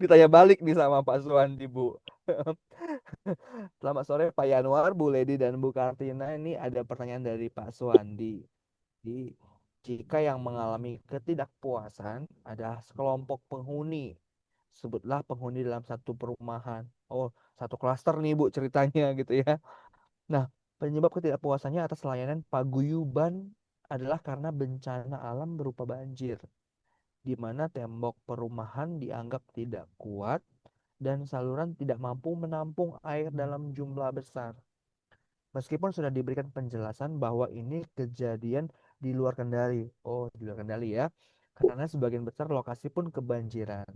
Ditanya balik nih sama Pak Suwandi, Bu. Selamat sore Pak Yanwar, Bu Ledi dan Bu Kartina. Ini ada pertanyaan dari Pak Suwandi. Jadi, jika yang mengalami ketidakpuasan adalah sekelompok penghuni, sebutlah penghuni dalam satu perumahan. Oh, satu klaster nih Bu ceritanya gitu ya. Nah, penyebab ketidakpuasannya atas layanan paguyuban adalah karena bencana alam berupa banjir, di mana tembok perumahan dianggap tidak kuat dan saluran tidak mampu menampung air dalam jumlah besar. Meskipun sudah diberikan penjelasan bahwa ini kejadian di luar kendali. Oh, di luar kendali ya. Karena sebagian besar lokasi pun kebanjiran.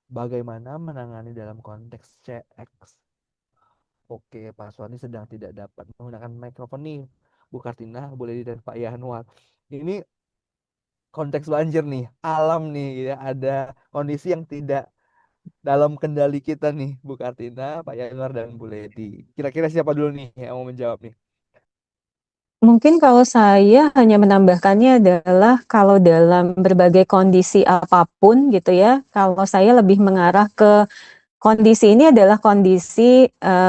Bagaimana menangani dalam konteks CX? Oke, Pak Suwandi sedang tidak dapat menggunakan mikrofon nih. Bu Kartina, Bu Ledi dan Pak Yanuar. Ini konteks banjir nih, alam nih ya. Ada kondisi yang tidak dalam kendali kita nih, Bu Kartina, Pak Yanuar dan Bu Ledi. Kira-kira siapa dulu nih yang mau menjawab nih? Mungkin kalau saya hanya menambahkannya adalah kalau dalam berbagai kondisi apapun gitu ya, kalau saya lebih mengarah ke kondisi ini adalah kondisi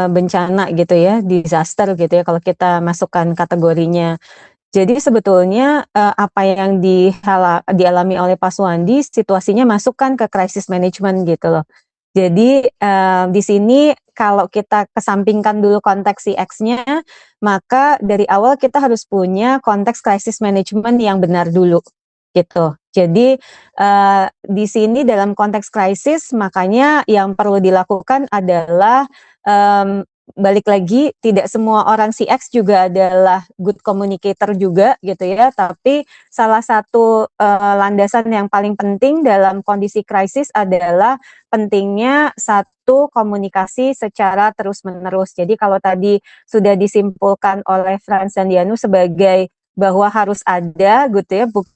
bencana gitu ya, disaster gitu ya kalau kita masukkan kategorinya. Jadi sebetulnya apa yang dialami oleh Pak Suwandi situasinya masukkan ke crisis management gitu loh. Jadi di sini kalau kita kesampingkan dulu konteks CX-nya, maka dari awal kita harus punya konteks crisis management yang benar dulu gitu. Jadi di sini dalam konteks krisis makanya yang perlu dilakukan adalah um, balik lagi tidak semua orang CX juga adalah good communicator juga gitu ya, tapi salah satu landasan yang paling penting dalam kondisi krisis adalah pentingnya satu komunikasi secara terus-menerus. Jadi kalau tadi sudah disimpulkan oleh Frans dan Dianu sebagai bahwa harus ada gitu ya bukti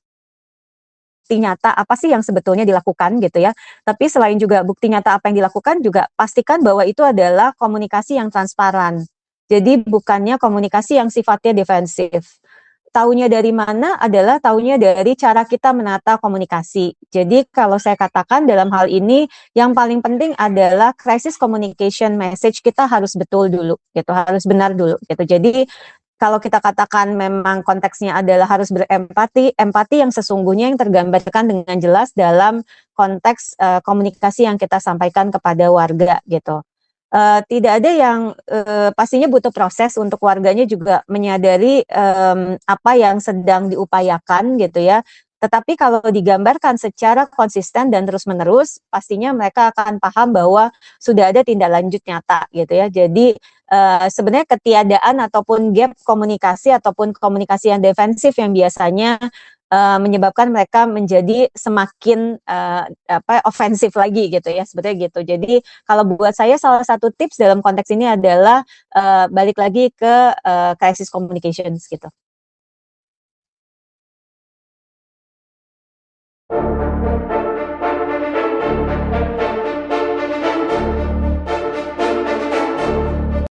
nyata apa sih yang sebetulnya dilakukan gitu ya. Tapi selain juga bukti nyata apa yang dilakukan juga pastikan bahwa itu adalah komunikasi yang transparan. Jadi bukannya komunikasi yang sifatnya defensif. Taunya dari mana adalah taunya dari cara kita menata komunikasi. Jadi kalau saya katakan dalam hal ini yang paling penting adalah crisis communication message kita harus betul dulu gitu, harus benar dulu gitu. Jadi kalau kita katakan memang konteksnya adalah harus berempati, empati yang sesungguhnya yang tergambarkan dengan jelas dalam konteks komunikasi yang kita sampaikan kepada warga gitu. Tidak ada yang pastinya butuh proses untuk warganya juga menyadari apa yang sedang diupayakan gitu ya. Tetapi kalau digambarkan secara konsisten dan terus-menerus, pastinya mereka akan paham bahwa sudah ada tindak lanjut nyata gitu ya. Jadi sebenarnya ketiadaan ataupun gap komunikasi ataupun komunikasi yang defensif yang biasanya menyebabkan mereka menjadi semakin ofensif lagi gitu ya, sebetulnya gitu. Jadi kalau buat saya salah satu tips dalam konteks ini adalah balik lagi ke crisis communications gitu.